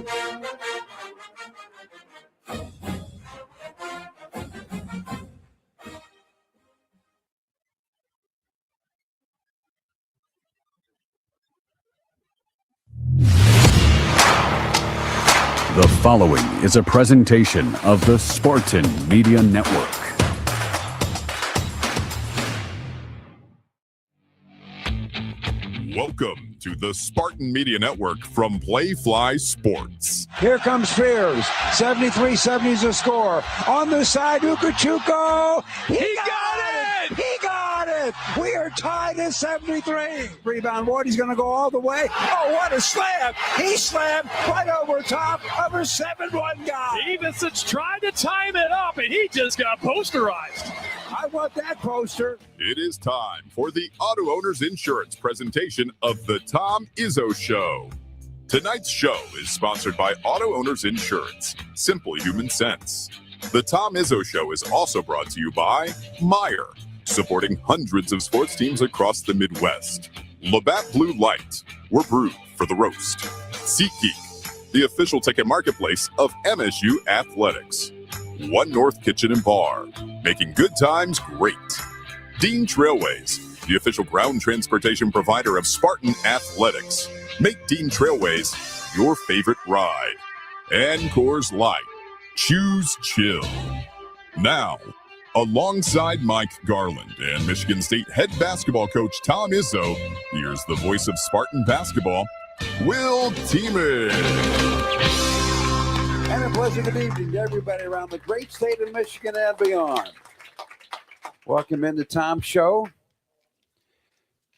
The following is a presentation of the Spartan Media Network. Welcome to the Spartan Media Network from Playfly Sports. Here comes Fears. 73-70 is the score. On the side, Ukachuko. He got it! He got it! We are tied at 73. Rebound, Wardy's going to go all the way. Oh, what a slam! He slammed right over top of a 7-1 guy. Stevenson's trying to time it up, and he just got posterized. I want that poster. It is time for the Auto Owners Insurance presentation of the Tom Izzo Show. Tonight's show is sponsored by Auto Owners Insurance, simple human sense. The Tom Izzo Show is also brought to you by Meyer, supporting hundreds of sports teams across the Midwest. Labatt Blue Light, we're brewed for the roast. SeatGeek, the official ticket marketplace of MSU Athletics. One North Kitchen and Bar, making good times great. Dean Trailways, the official ground transportation provider of Spartan Athletics. Make Dean Trailways your favorite ride. And Coors Light, choose chill. Now, alongside Mike Garland and Michigan State head basketball coach Tom Izzo, here's the voice of Spartan basketball, Will Tieman. And a pleasant good evening to everybody around the great state of Michigan and beyond. Welcome into Tom's show.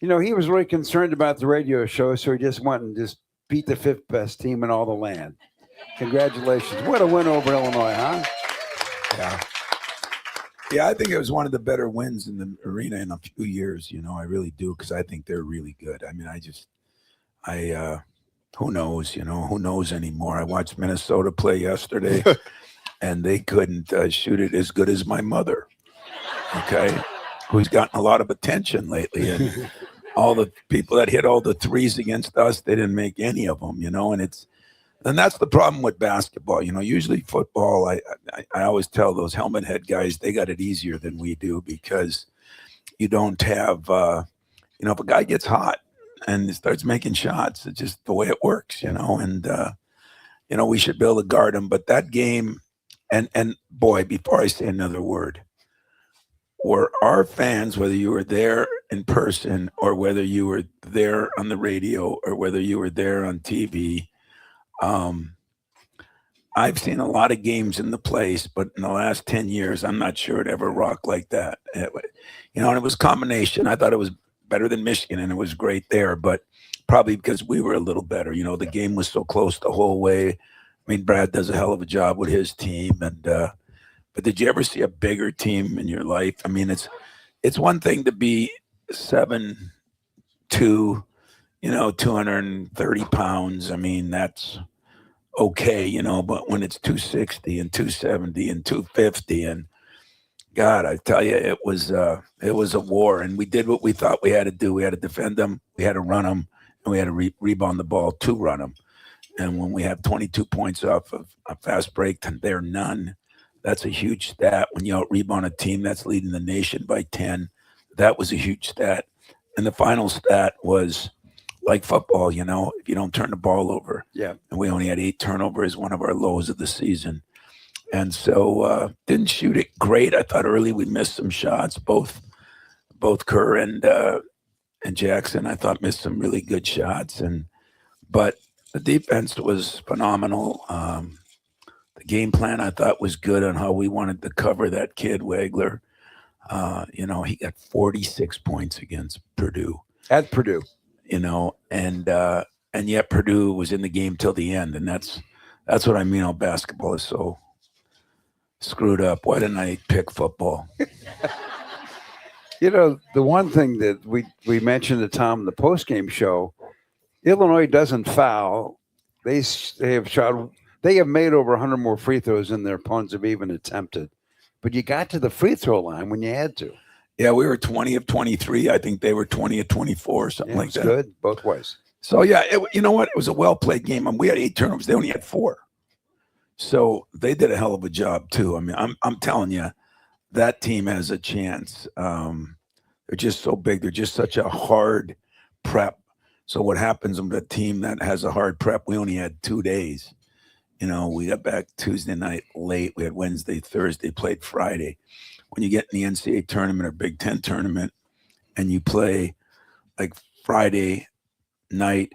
You know, he was really concerned about the radio show, so he just went and just beat the fifth best team in all the land. Congratulations. What a win over Illinois, huh? Yeah, I think it was one of the better wins in the arena in a few years. You know, I really do, because I think they're really good. I mean, who knows, who knows anymore? I watched Minnesota play yesterday, and they couldn't shoot it as good as my mother, okay, who's gotten a lot of attention lately. And all the people that hit all the threes against us, they didn't make any of them, and that's the problem with basketball. Usually football, I always tell those helmet head guys, they got it easier than we do, because you don't have, if a guy gets hot and it starts making shots, it's just the way it works, and we should be able to guard him. But that game, and boy, before I say another word, were our fans, whether you were there in person or whether you were there on the radio or whether you were there on TV, I've seen a lot of games in the place, but in the last 10 years, I'm not sure it ever rocked like that. And it was a combination. I thought it was better than Michigan, and it was great there, but probably because we were a little better. The game was so close the whole way. I mean, Brad does a hell of a job with his team, and but did you ever see a bigger team in your life? I mean, it's one thing to be 7'2", 230 pounds. I mean, that's okay, but when it's 260 and 270 and 250, and God, I tell you, it was a war, and we did what we thought we had to do. We had to defend them, we had to run them, and we had to rebound the ball to run them. And when we have 22 points off of a fast break, and they're none, that's a huge stat. When you out-rebound a team that's leading the nation by 10, that was a huge stat. And the final stat was like football, if you don't turn the ball over. Yeah. And we only had 8 turnovers, one of our lows of the season. And so didn't shoot it great. I thought early we missed some shots, both Kerr and Jackson. I thought missed some really good shots, but the defense was phenomenal. The game plan I thought was good on how we wanted to cover that kid Wagler. He got 46 points against Purdue. At Purdue. And yet Purdue was in the game till the end, and that's what I mean. How basketball is so screwed up. Why didn't I pick football? The one thing that we mentioned to Tom in the postgame show, Illinois doesn't foul. They have made over 100 more free throws than their opponents have even attempted. But you got to the free throw line when you had to. Yeah, we were 20 of 23. I think they were 20 of 24, something like that. Good both ways. So, yeah, you know what? It was a well-played game. We had 8 turnovers. They only had 4. So they did a hell of a job, too. I mean, I'm telling you, that team has a chance. They're just so big. They're just such a hard prep. So what happens with a team that has a hard prep, we only had 2 days. You know, we got back Tuesday night late. We had Wednesday, Thursday, played Friday. When you get in the NCAA tournament or Big Ten tournament and you play like Friday night,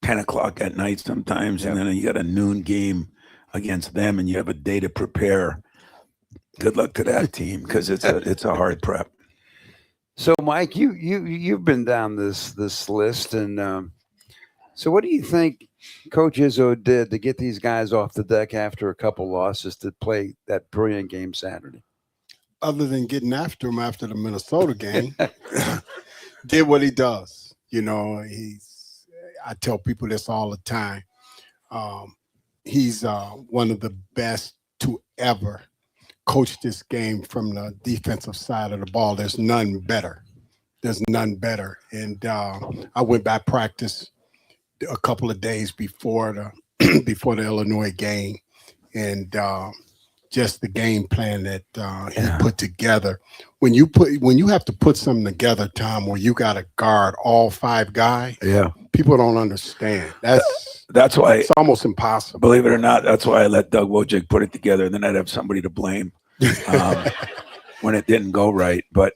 10 o'clock at night sometimes, and then you got a noon game against them and you have a day to prepare, good luck to that team because it's a hard prep. So, Mike, you've been down this list, and so what do you think Coach Izzo did to get these guys off the deck after a couple losses to play that brilliant game Saturday? Other than getting after him after the Minnesota game, did what he does. You know, I tell people this all the time. He's one of the best to ever coach this game from the defensive side of the ball. There's none better. And I went by practice a couple of days before the Illinois game, and just the game plan that he put together. When you have to put something together, Tom, where you got to guard all 5 guys, people don't understand. That's why it's almost impossible. Believe it or not, that's why I let Doug Wojcik put it together, and then I'd have somebody to blame when it didn't go right. But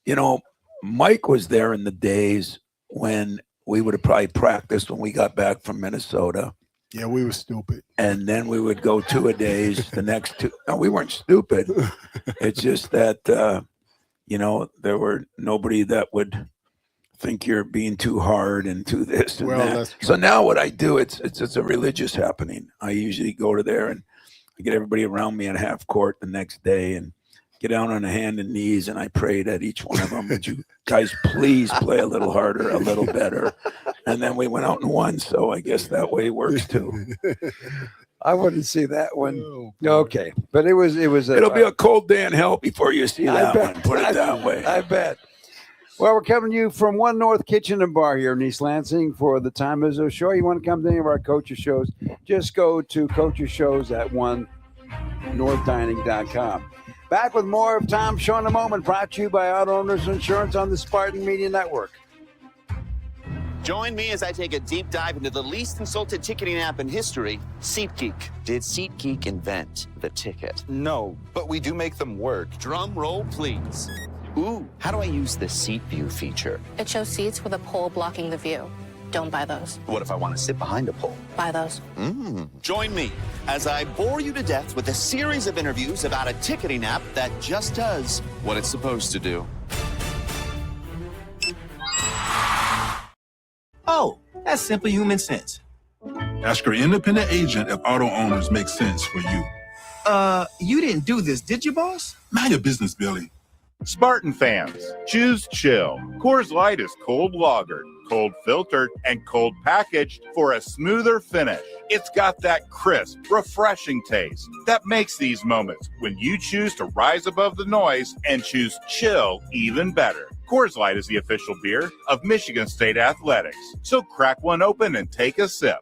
you know, Mike was there in the days when we would have probably practiced when we got back from Minnesota. Yeah, we were stupid. And then we would go 2-a-days the next 2. No, we weren't stupid. It's just that, you know, there were nobody that would think you're being too hard and too this and that. So now what I do, it's a religious happening. I usually go to there and I get everybody around me at half court the next day and get down on a hand and knees, and I prayed at each one of them, would you guys please play a little harder, a little better? And then we went out and won, so I guess that way works too. I wouldn't see that one. Okay, but it was. It'll be a cold day in hell before you see that one. Put it that way. I bet. Well, we're coming to you from One North Kitchen and Bar here in East Lansing for the Tom Izzo Show. You want to come to any of our coaches shows? Just go to coaches shows at onenorthdining.com. Back with more of Tom's Show in a moment, brought to you by Auto Owners Insurance on the Spartan Media Network. Join me as I take a deep dive into the least consulted ticketing app in history, SeatGeek. Did SeatGeek invent the ticket? No, but we do make them work. Drum roll, please. Ooh, how do I use the Seat View feature? It shows seats with a pole blocking the view. Don't buy those. What if I want to sit behind a pole? Buy those. Join me as I bore you to death with a series of interviews about a ticketing app that just does what it's supposed to do. Oh, that's simply human sense. Ask your independent agent if auto owners make sense for you. You didn't do this, did you, boss? Mind your business, Billy. Spartan fans, choose chill. Coors Light is cold lagered, cold filtered, and cold packaged for a smoother finish. It's got that crisp, refreshing taste that makes these moments when you choose to rise above the noise and choose chill even better. Coors Light is the official beer of Michigan State Athletics. So crack one open and take a sip.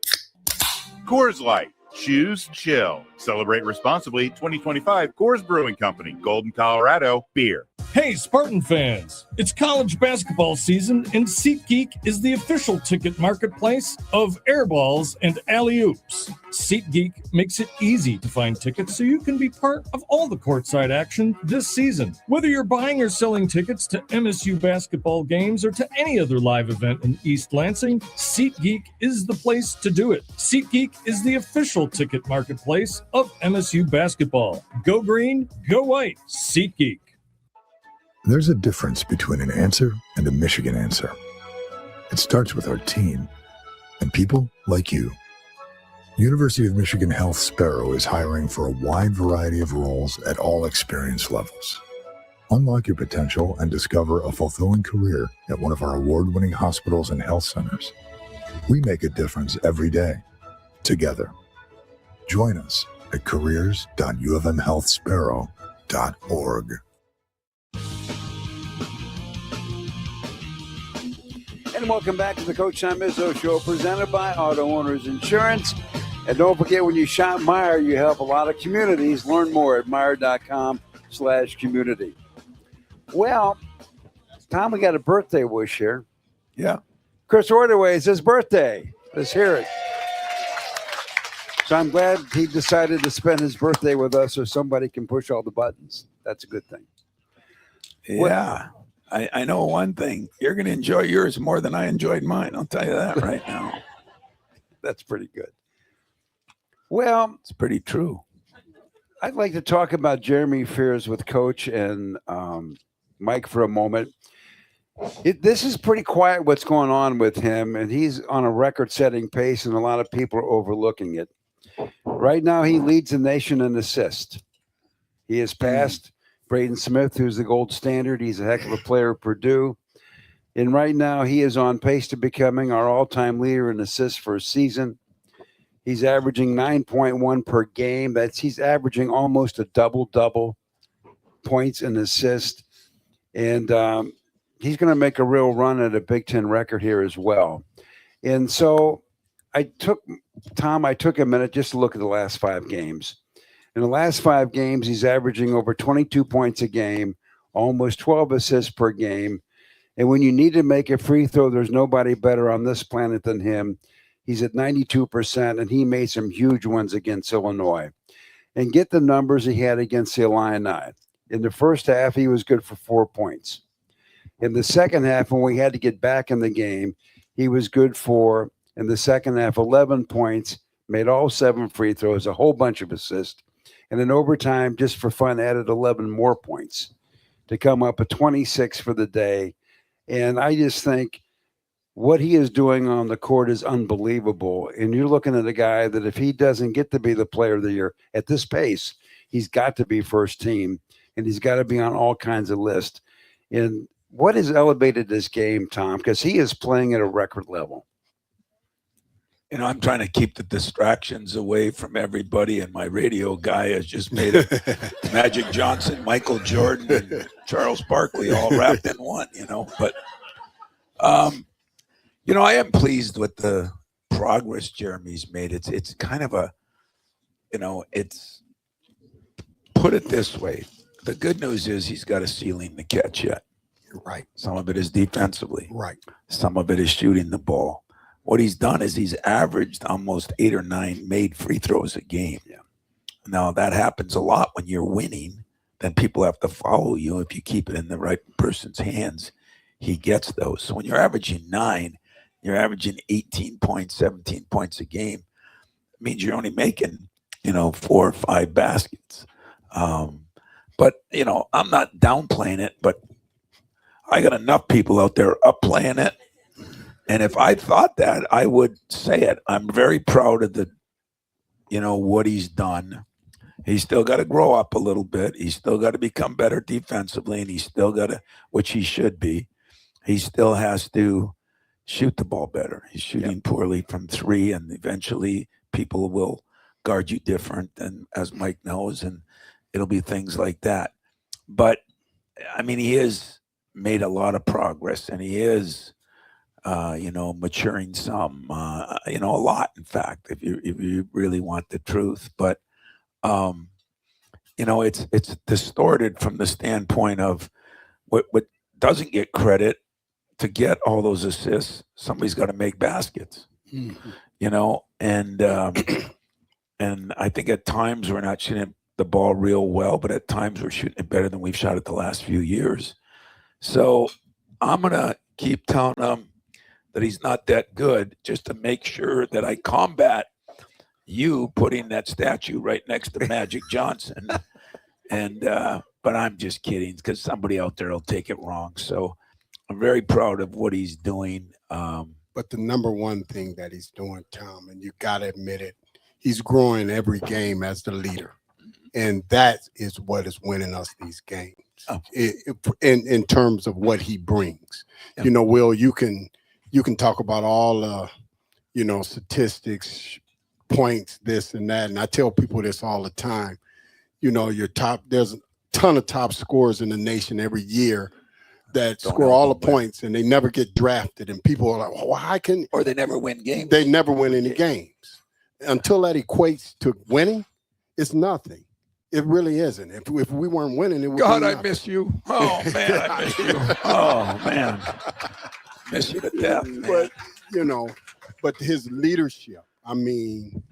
Coors Light. Choose chill. Celebrate responsibly. 2025 Coors Brewing Company, Golden, Colorado. Beer. Hey, Spartan fans, it's college basketball season, and SeatGeek is the official ticket marketplace of airballs and alley-oops. SeatGeek makes it easy to find tickets so you can be part of all the courtside action this season. Whether you're buying or selling tickets to MSU basketball games or to any other live event in East Lansing, SeatGeek is the place to do it. SeatGeek is the official ticket marketplace of MSU basketball. Go green, go white, SeatGeek. There's a difference between an answer and a Michigan answer. It starts with our team and people like you. University of Michigan Health Sparrow is hiring for a wide variety of roles at all experience levels. Unlock your potential and discover a fulfilling career at one of our award-winning hospitals and health centers. We make a difference every day, together. Join us at careers.ufmhealthsparrow.org. And And welcome back to the Coach Tom Izzo Show, presented by Auto Owners Insurance. And don't forget, when you shop Meyer, you help a lot of communities. Learn more at Meyer.com/community. Well, Tom, we got a birthday wish here. Yeah. Chris Ordway, it's his birthday. Let's hear it. So I'm glad he decided to spend his birthday with us so somebody can push all the buttons. That's a good thing. Yeah. I know one thing. You're going to enjoy yours more than I enjoyed mine. I'll tell you that right now. That's pretty good. Well, it's pretty true. I'd like to talk about Jeremy Fears with Coach and Mike for a moment. This is pretty quiet what's going on with him, and he's on a record-setting pace, and a lot of people are overlooking it. Right now, he leads the nation in assists. He has passed Braden Smith, who's the gold standard. He's a heck of a player at Purdue. And right now, he is on pace to becoming our all-time leader in assists for a season. He's averaging 9.1 per game. He's averaging almost a double-double points and assists. And he's going to make a real run at a Big Ten record here as well. And so I took a minute just to look at the last 5 games. In the last 5 games, he's averaging over 22 points a game, almost 12 assists per game. And when you need to make a free throw, there's nobody better on this planet than him. He's at 92%, and he made some huge ones against Illinois. And get the numbers he had against the Illini. In the first half, he was good for 4 points. In the second half, when we had to get back in the game, he was good for, in the second half, 11 points, made all 7 free throws, a whole bunch of assists. And in overtime, just for fun, added 11 more points to come up at 26 for the day. And I just think what he is doing on the court is unbelievable. And you're looking at a guy that if he doesn't get to be the player of the year at this pace, he's got to be first team, and he's got to be on all kinds of lists. And what has elevated this game, Tom? Because he is playing at a record level. You know, I'm trying to keep the distractions away from everybody, and my radio guy has just made it Magic Johnson, Michael Jordan, and Charles Barkley all wrapped in one, you know. But, you know, I am pleased with the progress Jeremy's made. It's kind of a, you know, it's, put it this way. The good news is he's got a ceiling to catch yet. You're right. Some of it is defensively. Right. Some of it is shooting the ball. What he's done is he's averaged almost 8 or 9 made free throws a game. Yeah. Now, that happens a lot when you're winning. Then people have to follow you. If you keep it in the right person's hands, he gets those. So when you're averaging 9, you're averaging 18 points, 17 points a game. It means you're only making, you know, 4 or 5 baskets. But, you know, I'm not downplaying it, but I got enough people out there upplaying it. And if I thought that, I would say it. I'm very proud of the, you know, what he's done. He's still got to grow up a little bit. He's still got to become better defensively, and he's still got to, which he should be. He still has to shoot the ball better. He's shooting poorly from 3, and eventually people will guard you different, and as Mike knows, and it'll be things like that. But, I mean, he has made a lot of progress, and he is, you know, maturing some, you know, a lot, in fact, if you really want the truth. But, you know, it's distorted from the standpoint of what doesn't get credit. To get all those assists, somebody's got to make baskets, you know, and I think at times we're not shooting the ball real well, but at times we're shooting it better than we've shot it the last few years. So I'm going to keep telling him that he's not that good just to make sure that I combat you putting that statue right next to Magic Johnson. And, but I'm just kidding, because somebody out there will take it wrong. So I'm very proud of what he's doing. But the number one thing that he's doing, Tom, and you got to admit it, he's growing every game as the leader. And that is what is winning us these games in terms of what he brings. You know, Will, you can talk about all, you know, statistics, points, this and that. And I tell people this all the time. You know, there's a ton of top scorers in the nation every year. that score all the points and they never get drafted, and people are like, well, how can? Or they never win games. They never win any games. Until that equates to winning, it's nothing. It really isn't. If we weren't winning, it would. God, I miss you. Oh man, I miss you. Oh man, miss you to death. Man. But but his leadership. I mean,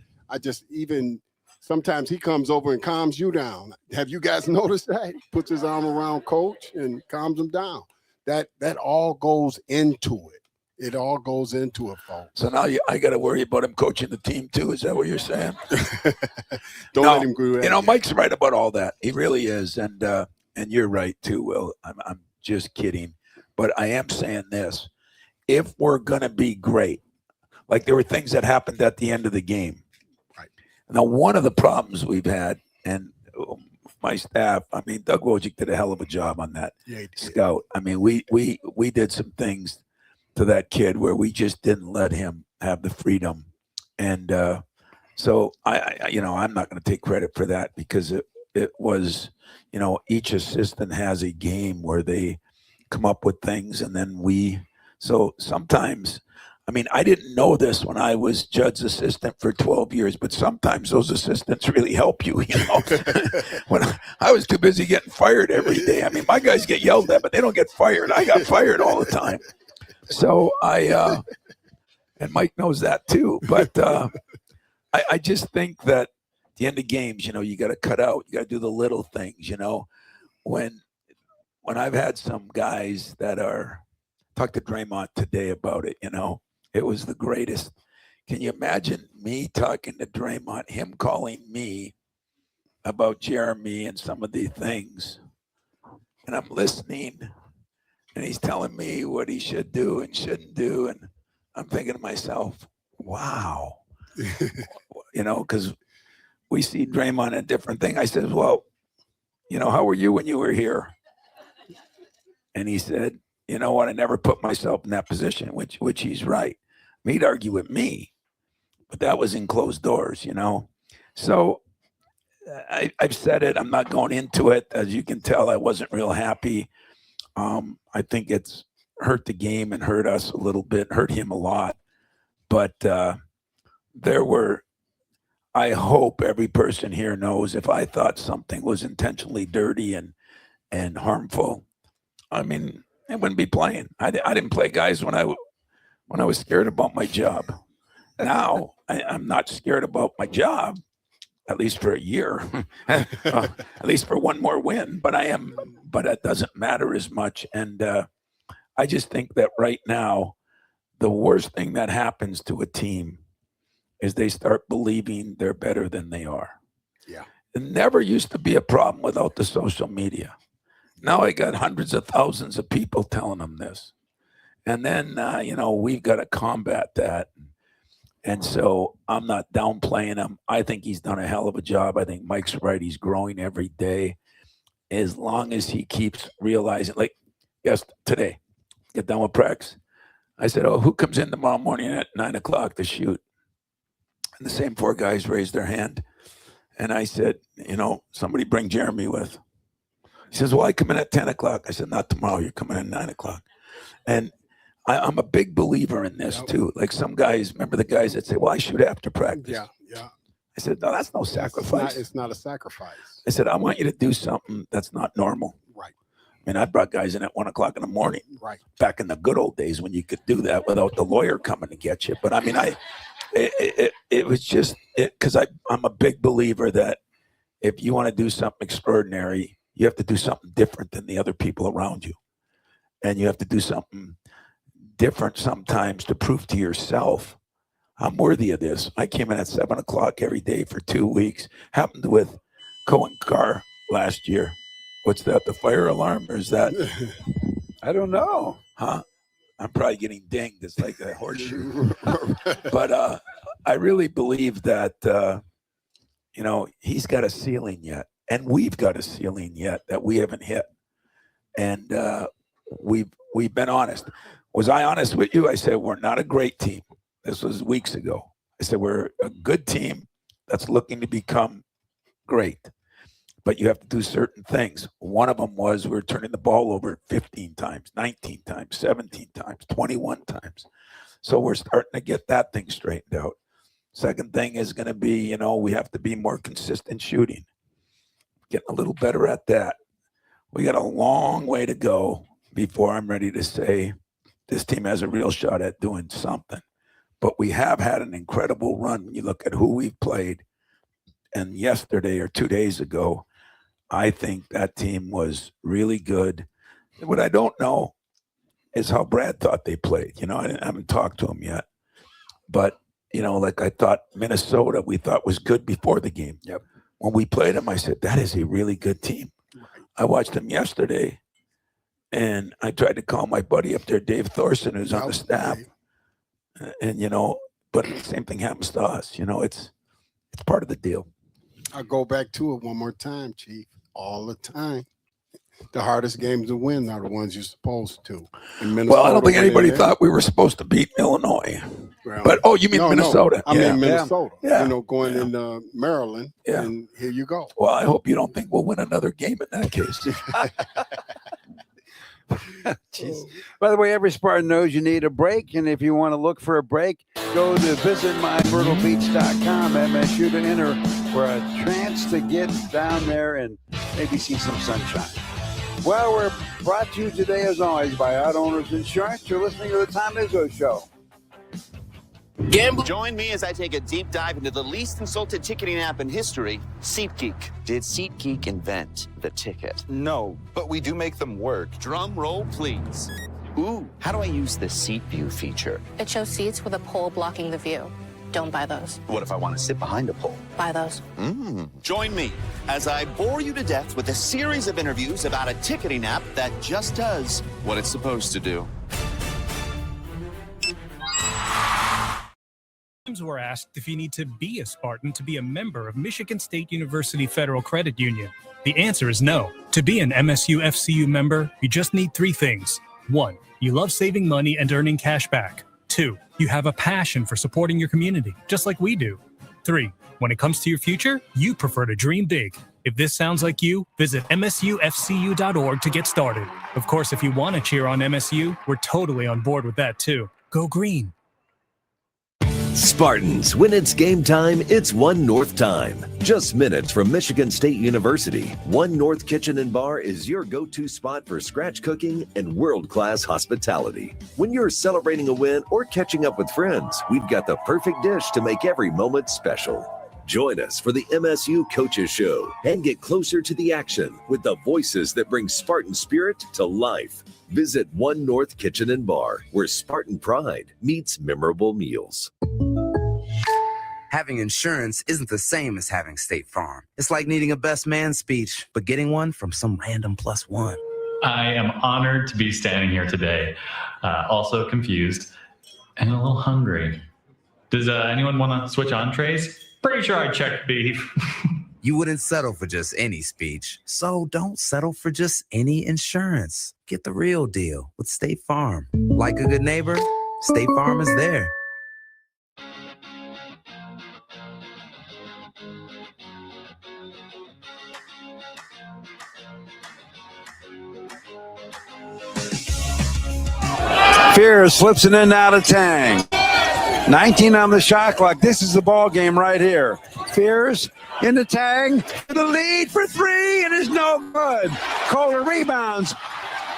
sometimes he comes over and calms you down. Have you guys noticed that? He puts his arm around coach and calms him down. That all goes into it. It all goes into it, folks. So now I got to worry about him coaching the team too. Is that what you're saying? Don't let him grow. Mike's right about all that. He really is, and you're right too, Will. I'm just kidding, but I am saying this: if we're gonna be great, like there were things that happened at the end of the game. Right. Now, one of the problems we've had, and my staff, I mean, Doug Wojcik did a hell of a job on that scout. I mean, we did some things to that kid where we just didn't let him have the freedom. And so I'm not going to take credit for that, because it was, each assistant has a game where they come up with things, and then so sometimes, I mean, I didn't know this when I was Judd's assistant for 12 years, but sometimes those assistants really help you, When I was too busy getting fired every day. I mean, my guys get yelled at, but they don't get fired. I got fired all the time. So and Mike knows that too, but I just think that at the end of games, you got to cut out, you got to do the little things, when I've had some guys that talked to Draymond today about it, it was the greatest. Can you imagine me talking to Draymond, him calling me about Jeremy and some of the things, and I'm listening, and he's telling me what he should do and shouldn't do. And I'm thinking to myself, wow, because we see Draymond a different thing. I said, well, how were you when you were here? And he said, you know what? I never put myself in that position, which he's right. He'd argue with me, but that was in closed doors, So I've said it. I'm not going into it. As you can tell, I wasn't real happy. I think it's hurt the game and hurt us a little bit, hurt him a lot. But I hope every person here knows, if I thought something was intentionally dirty and harmful, I mean, I wouldn't be playing. I didn't play, guys, when I was scared about my job. Now I'm not scared about my job, at least for a year, at least for one more win. But it doesn't matter as much. And I just think that right now, the worst thing that happens to a team is they start believing they're better than they are. Yeah. It never used to be a problem without the social media. Now I got hundreds of thousands of people telling them this. And then, we've got to combat that. And so I'm not downplaying him. I think he's done a hell of a job. I think Mike's right. He's growing every day. As long as he keeps realizing, like, yes, today, get done with practice. I said, who comes in tomorrow morning at 9:00 to shoot? And the same 4 guys raised their hand. And I said, somebody bring Jeremy with. He says, well, I come in at 10:00. I said, not tomorrow. You're coming in at 9:00. And I'm a big believer in this too. Like some guys, remember the guys that say, well, I shoot after practice. Yeah. I said, no, that's no sacrifice. It's not a sacrifice. I said, I want you to do something that's not normal. Right. I mean, I brought guys in at 1:00 in the morning. Right. Back in the good old days when you could do that without the lawyer coming to get you. But I mean, it was just because I'm a big believer that if you want to do something extraordinary, you have to do something different than the other people around you. And you have to do something different sometimes to prove to yourself, I'm worthy of this. I came in at 7:00 every day for 2 weeks. Happened with Cohen Carr last year. What's that, the fire alarm? Or is that? I don't know. Huh? I'm probably getting dinged. It's like a horseshoe. But I really believe that, he's got a ceiling yet. And we've got a ceiling yet that we haven't hit. And we've been honest. Was I honest with you? I said, we're not a great team. This was weeks ago. I said, we're a good team that's looking to become great. but you have to do certain things. One of them was we were turning the ball over 15 times, 19 times, 17 times, 21 times. So we're starting to get that thing straightened out. Second thing is going to be, we have to be more consistent shooting. Getting a little better at that. We got a long way to go before I'm ready to say this team has a real shot at doing something. But we have had an incredible run when you look at who we've played. And yesterday or 2 days ago, I think that team was really good. What I don't know is how Brad thought they played. I haven't talked to him yet. But, like I thought Minnesota, we thought was good before the game. Yep. When we played them, I said, that is a really good team. I watched them yesterday, and I tried to call my buddy up there, Dave Thorson, who's on the staff. And, but the same thing happens to us. It's part of the deal. I'll go back to it one more time, Chief. All the time. The hardest games to win are the ones you're supposed to. Well, I don't think anybody thought we were supposed to beat Illinois. Well, but, you mean Minnesota? No. I mean Minnesota. Yeah. Going into Maryland, and here you go. Well, I hope you don't think we'll win another game in that case. Jeez. By the way, every Spartan knows you need a break, and if you want to look for a break, go to visitmymyrtlebeach.com, MSU, to enter for a chance to get down there and maybe see some sunshine. Well, we're brought to you today, as always, by Auto Owners Insurance. You're listening to the Tom Izzo Show. Join me as I take a deep dive into the least insulted ticketing app in history, SeatGeek. Did SeatGeek invent the ticket? No, but we do make them work. Drum roll, please. Ooh, how do I use the seat view feature? It shows seats with a pole blocking the view. Don't buy those. What if I want to sit behind a pole? Buy those. Join me as I bore you to death with a series of interviews about a ticketing app that just does what it's supposed to do. Were asked if you need to be a Spartan to be a member of Michigan State University Federal Credit Union. The answer is no. To be an MSU FCU member, you just need 3 things. 1, you love saving money and earning cash back. 2, you have a passion for supporting your community, just like we do. 3, when it comes to your future, you prefer to dream big. If this sounds like you, visit msufcu.org to get started. Of course, if you want to cheer on MSU, we're totally on board with that too. Go green. Spartans, when it's game time, it's One North time. Just minutes from Michigan State University, One North Kitchen and Bar is your go-to spot for scratch cooking and world-class hospitality. When you're celebrating a win or catching up with friends, we've got the perfect dish to make every moment special. Join us for the MSU Coaches Show and get closer to the action with the voices that bring Spartan spirit to life. Visit One North Kitchen and Bar, where Spartan pride meets memorable meals. Having insurance isn't the same as having State Farm. It's like needing a best man speech, but getting one from some random +1. I am honored to be standing here today, also confused and a little hungry. Does anyone want to switch entrees? Pretty sure I checked beef. You wouldn't settle for just any speech, so don't settle for just any insurance. Get the real deal with State Farm. Like a good neighbor, State Farm is there. Fear slips it in out of Tang. 19 on the shot clock. This is the ball game right here. Fears in the Tang. The lead for 3 and is no good. Kohler rebounds.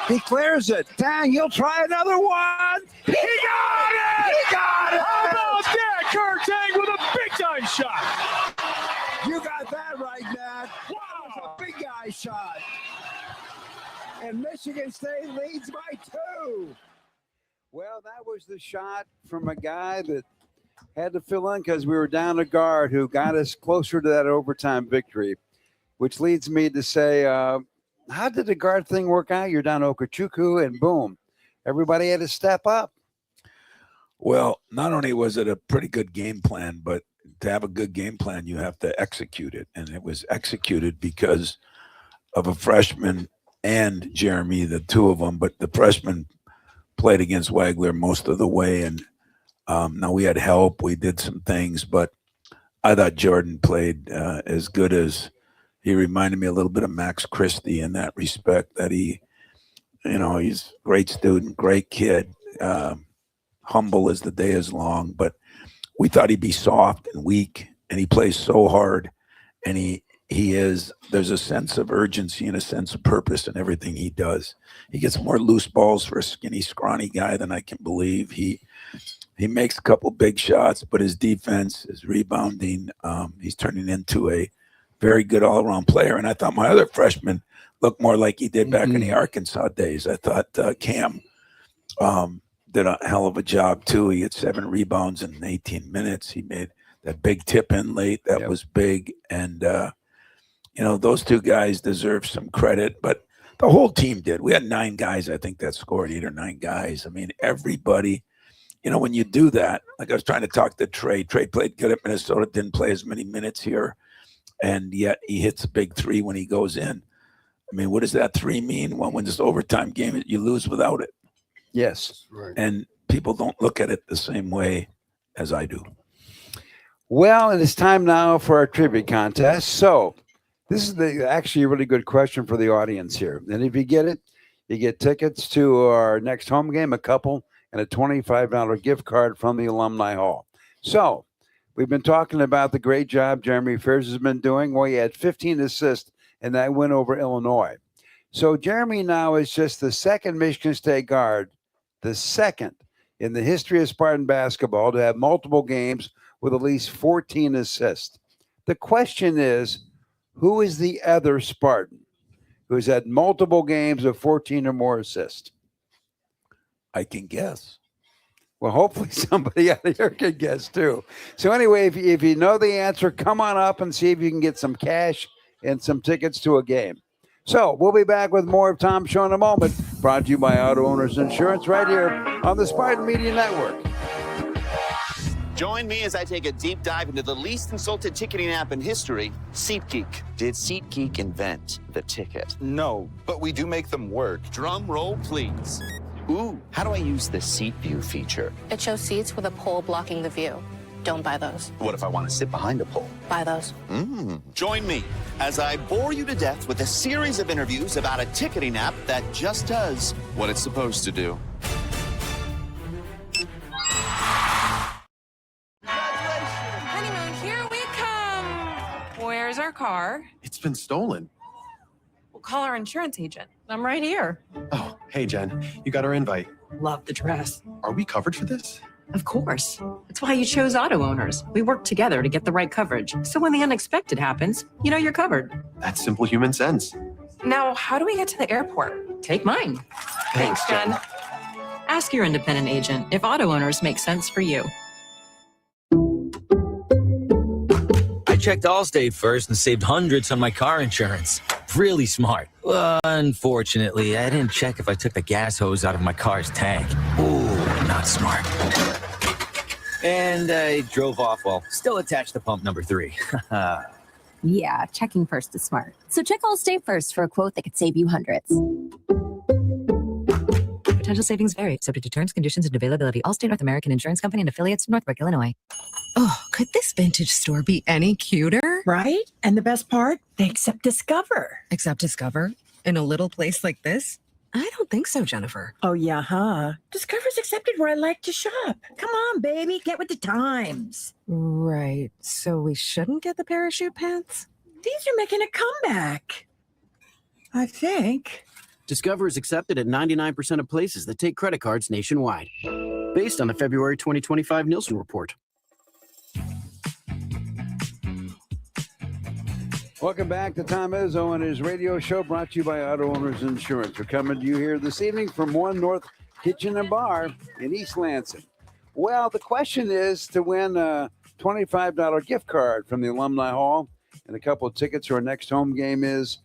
He clears it. Tang, he'll try another one. He got it! He got it! How about that? Kurt Tang with a big-time shot. You got that right, Matt. Wow, a big guy shot. And Michigan State leads by 2. Well, that was the shot from a guy that had to fill in because we were down a guard who got us closer to that overtime victory, which leads me to say, how did the guard thing work out? You're down Okechukwu, and boom, everybody had to step up. Well, not only was it a pretty good game plan, but to have a good game plan, you have to execute it. And it was executed because of a freshman and Jeremy, the two of them, but the freshman played against Wagler most of the way. And now we had help. We did some things, but I thought Jordan played as good as He reminded me a little bit of Max Christie in that respect, that he's a great student, great kid, humble as the day is long, but we thought he'd be soft and weak, and he plays so hard, and there's a sense of urgency and a sense of purpose in everything he does. He gets more loose balls for a skinny, scrawny guy than I can believe. He makes a couple big shots, but his defense, his rebounding, he's turning into a very good all-around player. And I thought my other freshman looked more like he did back in the Arkansas days. I thought Cam did a hell of a job too. He had 7 rebounds in 18 minutes. He made that big tip in late. That was big. And, those 2 guys deserve some credit, but the whole team did. We had 9 guys, I think, that scored, 8 or 9 guys. I mean, everybody, when you do that, like I was trying to talk to Trey. Trey played good at Minnesota, didn't play as many minutes here, and yet he hits a big 3 when he goes in. I mean, what does that 3 mean? Well, when this overtime game, you lose without it. Yes. Right. And people don't look at it the same way as I do. Well, it is time now for our trivia contest. So this is actually a really good question for the audience here. And if you get it, you get tickets to our next home game, a couple, and a $25 gift card from the Alumni Hall. So we've been talking about the great job Jeremy Fears has been doing. Well, he had 15 assists in that win over Illinois. So Jeremy now is just the second Michigan State guard, the second in the history of Spartan basketball to have multiple games with at least 14 assists. The question is, who is the other Spartan who has had multiple games of 14 or more assists? I can guess. Well, hopefully somebody out here can guess too. So anyway, if you know the answer, come on up and see if you can get some cash and some tickets to a game. So we'll be back with more of Tom's Show in a moment, brought to you by Auto Owners Insurance right here on the Spartan Media Network. Join me as I take a deep dive into the least insulted ticketing app in history, SeatGeek. Did SeatGeek invent the ticket? No, but we do make them work. Drum roll, please. Ooh, how do I use the seat view feature? It shows seats with a pole blocking the view. Don't buy those. What if I want to sit behind a pole? Buy those. Join me as I bore you to death with a series of interviews about a ticketing app that just does what it's supposed to do. Honeymoon, here we come. Where's our car? It's been stolen. We'll call our insurance agent. I'm right here. Oh, hey, Jen. You got our invite. Love the dress. Are we covered for this? Of course. That's why you chose Auto Owners. We work together to get the right coverage. So when the unexpected happens, you know you're covered. That's simple human sense. Now, how do we get to the airport? Take mine. Thanks, Jen. Ask your independent agent if Auto Owners make sense for you. I checked Allstate first and saved hundreds on my car insurance. Really smart. Unfortunately, I didn't check if I took the gas hose out of my car's tank. Ooh, not smart. And I drove off while still attached to pump number 3. Yeah, checking first is smart. So check Allstate first for a quote that could save you hundreds. Potential savings vary, subject to terms, conditions, and availability. Allstate North American Insurance Company and affiliates, Northbrook, Illinois. Oh, could this vintage store be any cuter? Right? And the best part, they accept Discover. Accept Discover? In a little place like this? I don't think so, Jennifer. Oh, yeah, huh? Discover's accepted where I like to shop. Come on, baby, get with the times. Right. So we shouldn't get the parachute pants? These are making a comeback. I think. Discover is accepted at 99% of places that take credit cards nationwide, based on the February 2025 Nielsen report. Welcome back to Tom Izzo and his radio show, brought to you by Auto Owners Insurance. We're coming to you here this evening from One North Kitchen and Bar in East Lansing. Well, the question is to win a $25 gift card from the Alumni Hall and a couple of tickets to our next home game is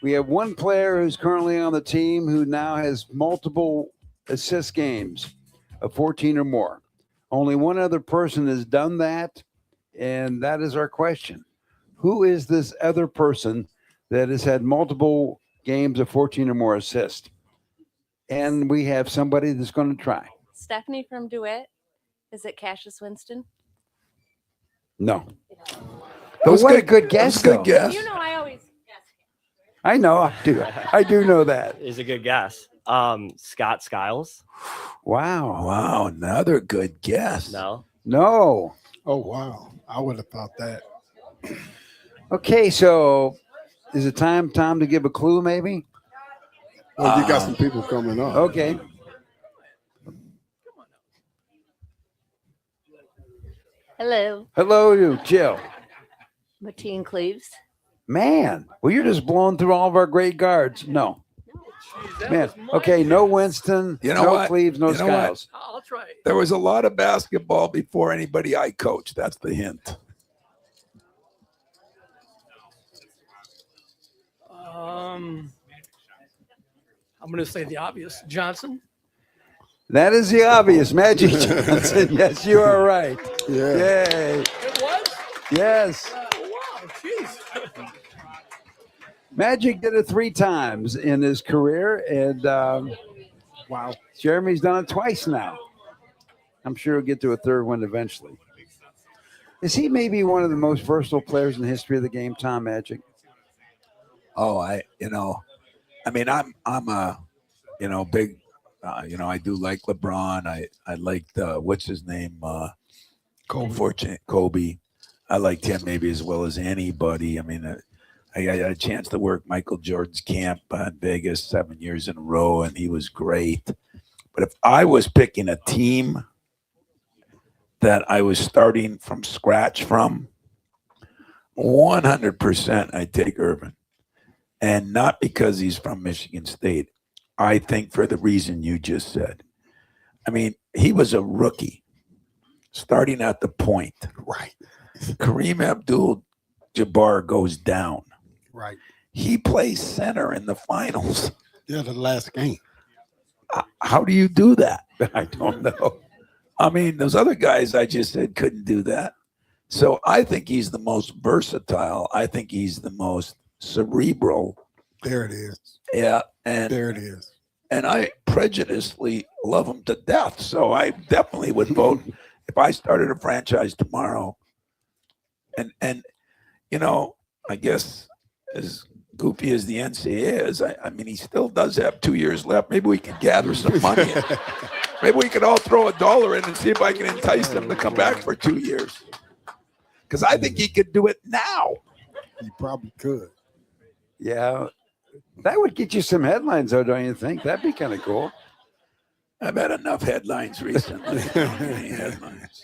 we have one player who's currently on the team who now has multiple assist games of 14 or more. Only one other person has done that, and that is our question. Who is this other person that has had multiple games of 14 or more assists? And we have somebody that's going to try. Stephanie from DeWitt. Is it Cassius Winston? No. But what a good guess, though. You know, I know. I do. I do know that. Is a good guess. Scott Skiles. Wow. Wow, another good guess. No. No. Oh, wow. I would have thought that. Okay, so is it time to give a clue, maybe? Well, you got some people coming up. Okay. Hello, Hello, Jill. Mateen Cleaves. Man, well, you're just blowing through all of our great guards. No. Man, okay, no Winston, You know no what? Cleaves, no You know what? Skiles. I'll try it. There was a lot of basketball before anybody I coached. That's the hint. I'm going to say the obvious. Johnson. That is the obvious. Magic Johnson. Yes, you are right. Yeah. Yay. It was? Yes. Wow, jeez. Magic did it 3 times in his career, and wow, Jeremy's done it twice now. I'm sure he'll get to a 3rd one eventually. Is he maybe one of the most versatile players in the history of the game, Tom Magic? Oh, I'm a, big, I do like LeBron. I liked, what's his name? Kobe. I liked him maybe as well as anybody. I mean, I got a chance to work Michael Jordan's camp in Vegas 7 years in a row, and he was great. But if I was picking a team that I was starting from scratch from, 100% I'd take Irvin. And not because he's from Michigan State. I think for the reason you just said. I mean, he was a rookie starting at the point. Right. Kareem Abdul-Jabbar goes down. Right. He plays center in the finals. Yeah, the last game. How do you do that? I don't know. I mean, those other guys I just said couldn't do that. So I think he's the most versatile. I think he's the most cerebral. There it is. Yeah. And there it is. And I prejudicedly love him to death. So I definitely would vote if I started a franchise tomorrow. And I guess as goofy as the NCAA is, I mean, he still does have 2 years left. Maybe we could gather some money. Maybe we could all throw $1 in and see if I can entice them to come back for 2 years. Because I think he could do it now. He probably could. Yeah. That would get you some headlines, though, don't you think? That'd be kind of cool. I've had enough headlines recently. Many headlines.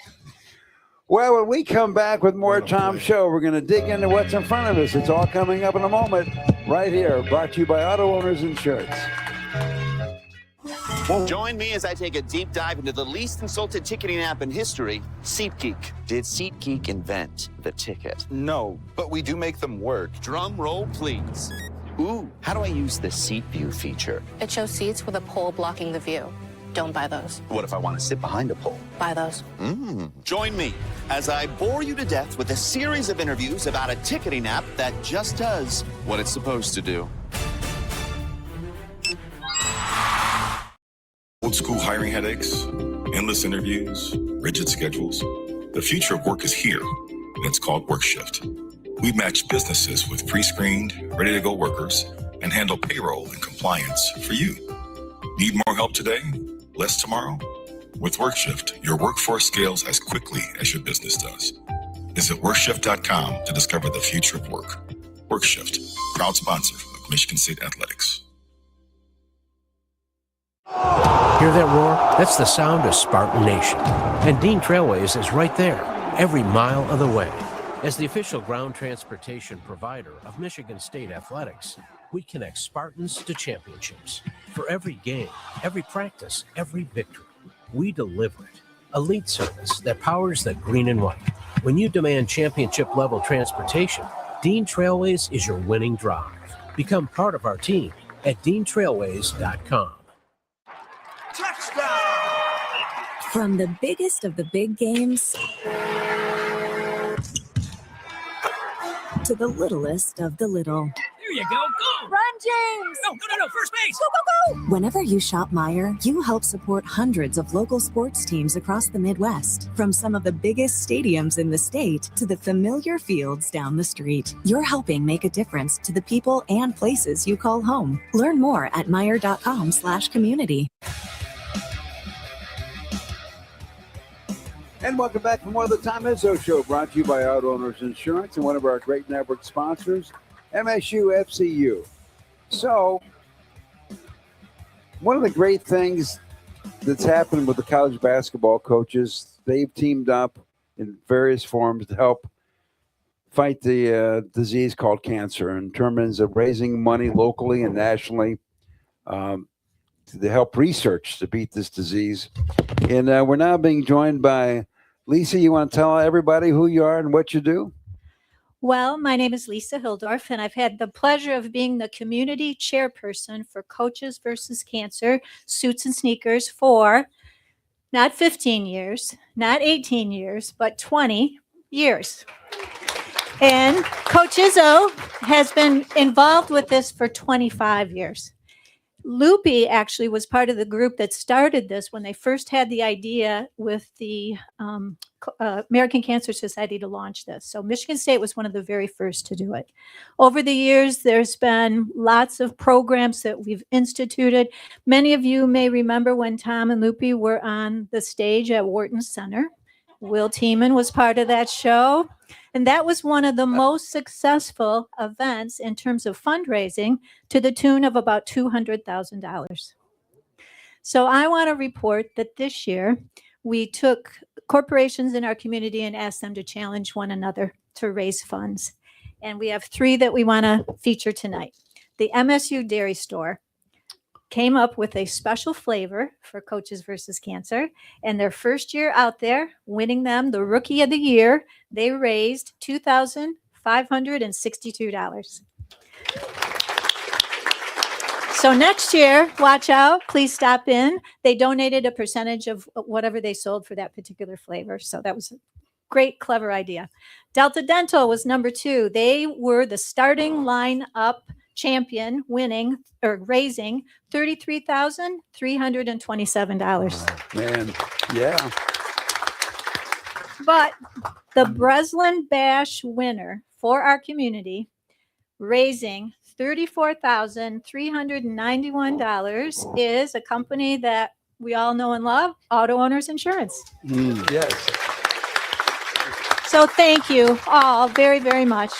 Well, when we come back with more Tom Show, we're going to dig into what's in front of us. It's all coming up in a moment right here, brought to you by Auto Owners Insurance. Join me as I take a deep dive into the least consulted ticketing app in history, SeatGeek. Did SeatGeek invent the ticket? No, but we do make them work. Drum roll, please. Ooh, how do I use the seat view feature? It shows seats with a pole blocking the view. Don't buy those. What if I want to sit behind a pole? Buy those. Join me as I bore you to death with a series of interviews about a ticketing app that just does what it's supposed to do. Old school hiring headaches, endless interviews, rigid schedules. The future of work is here, and it's called WorkShift. We match businesses with pre-screened, ready-to-go workers and handle payroll and compliance for you. Need more help today? Less tomorrow? With WorkShift, your workforce scales as quickly as your business does. Visit WorkShift.com to discover the future of work. WorkShift, proud sponsor of Michigan State Athletics. Hear that roar? That's the sound of Spartan Nation. And Dean Trailways is right there, every mile of the way. As the official ground transportation provider of Michigan State Athletics, we connect Spartans to championships. For every game, every practice, every victory, we deliver it. Elite service that powers the green and white. When you demand championship-level transportation, Dean Trailways is your winning drive. Become part of our team at DeanTrailways.com. From the biggest of the big games to the littlest of the little. you go. Go. Run, James! No. First base. Go, go, go! Whenever you shop Meijer, you help support hundreds of local sports teams across the Midwest. From some of the biggest stadiums in the state to the familiar fields down the street. You're helping make a difference to the people and places you call home. Learn more at Meijer.com/community. And welcome back for more of the Tom Izzo Show, brought to you by Auto Owners Insurance and one of our great network sponsors, MSU FCU. So, one of the great things that's happened with the college basketball coaches, they've teamed up in various forms to help fight the disease called cancer in terms of raising money locally and nationally to help research to beat this disease. And we're now being joined by Lisa. You want to tell everybody who you are and what you do? Well, my name is Lisa Hildorf, and I've had the pleasure of being the community chairperson for Coaches versus Cancer Suits and Sneakers for not 15 years, not 18 years, but 20 years. And Coach Izzo has been involved with this for 25 years. Loopy actually was part of the group that started this when they first had the idea with the American Cancer Society to launch this. So Michigan State was one of the very first to do it. Over the years, there's been lots of programs that we've instituted. Many of you may remember when Tom and Loopy were on the stage at Wharton Center. Will Tieman was part of that show. And that was one of the most successful events in terms of fundraising, to the tune of about $200,000. So I want to report that this year we took corporations in our community and asked them to challenge one another to raise funds. And we have 3 that we want to feature tonight. The MSU Dairy Store came up with a special flavor for Coaches versus Cancer, and their first year out there, winning them the Rookie of the Year, they raised $2,562. So next year, watch out, please stop in. They donated a percentage of whatever they sold for that particular flavor. So that was a great, clever idea. Delta Dental was number 2. They were the starting lineup champion, winning or raising $33,327. Man, yeah. But the Breslin Bash winner for our community, raising $34,391, is a company that we all know and love, Auto Owners Insurance. Yes. So thank you all very, very much.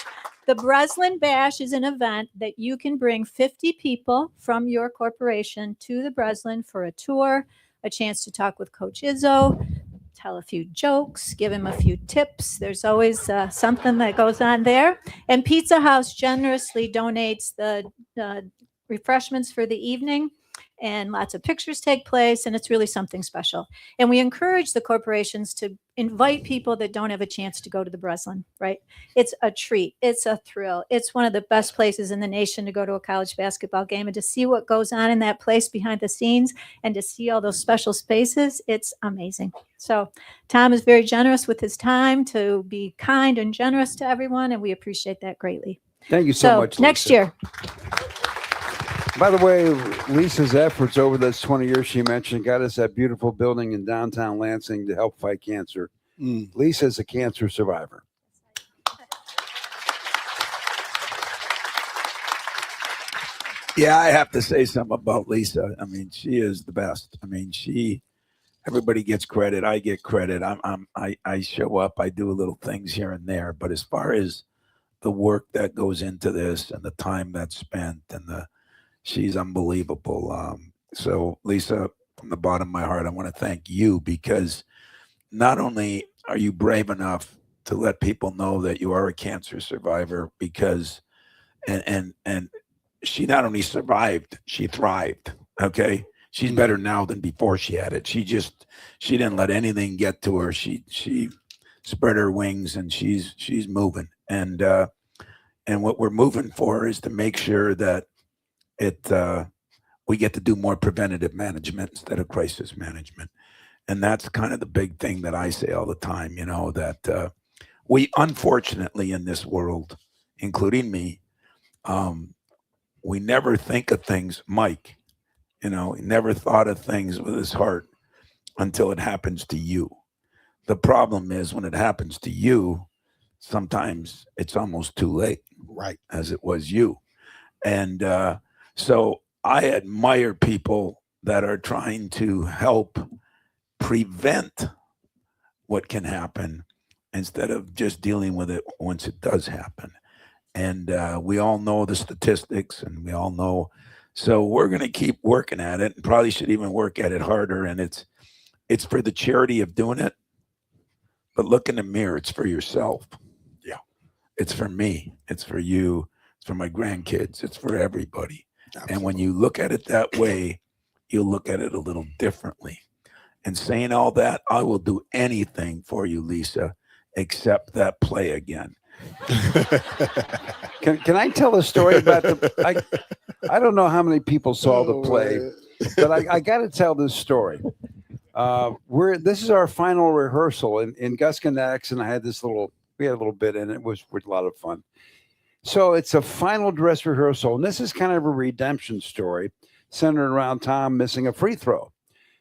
The Breslin Bash is an event that you can bring 50 people from your corporation to the Breslin for a tour, a chance to talk with Coach Izzo, tell a few jokes, give him a few tips. There's always something that goes on there. And Pizza House generously donates the refreshments for the evening, and lots of pictures take place, and it's really something special. And we encourage the corporations to invite people that don't have a chance to go to the Breslin, right? It's a treat. It's a thrill. It's one of the best places in the nation to go to a college basketball game, and to see what goes on in that place behind the scenes and to see all those special spaces. It's amazing. So Tom is very generous with his time to be kind and generous to everyone, and we appreciate that greatly. Thank you so much, Lisa. Next year. By the way, Lisa's efforts over those 20 years she mentioned got us that beautiful building in downtown Lansing to help fight cancer. Lisa's a cancer survivor. Yeah, I have to say something about Lisa. I mean, she is the best. I mean, everybody gets credit. I get credit. I show up. I do little things here and there. But as far as the work that goes into this and the time that's spent, and she's unbelievable. So Lisa, from the bottom of my heart, I want to thank you, because not only are you brave enough to let people know that you are a cancer survivor, because and she not only survived, she thrived. Okay. She's better now than before she had it. She didn't let anything get to her. She spread her wings, and she's moving. And what we're moving for is to make sure that we get to do more preventative management instead of crisis management. And that's kind of the big thing that I say all the time, that we, unfortunately, in this world, including me, we never think of things, Mike, he never thought of things with his heart until it happens to you. The problem is when it happens to you, sometimes it's almost too late, right? As it was you. And so I admire people that are trying to help prevent what can happen instead of just dealing with it once it does happen. And we all know the statistics, and we all know. So we're going to keep working at it, and probably should even work at it harder. And it's for the charity of doing it. But look in the mirror. It's for yourself. Yeah. It's for me. It's for you. It's for my grandkids. It's for everybody. Absolutely. And when you look at it that way, you'll look at it a little differently. And saying all that, I will do anything for you, Lisa, except that play again. Can I tell a story about I don't know how many people saw the play, but I got to tell this story. This is our final rehearsal, and Gus Connects and I had we had a little bit in it. It was a lot of fun. So it's a final dress rehearsal, and this is kind of a redemption story centered around Tom missing a free throw.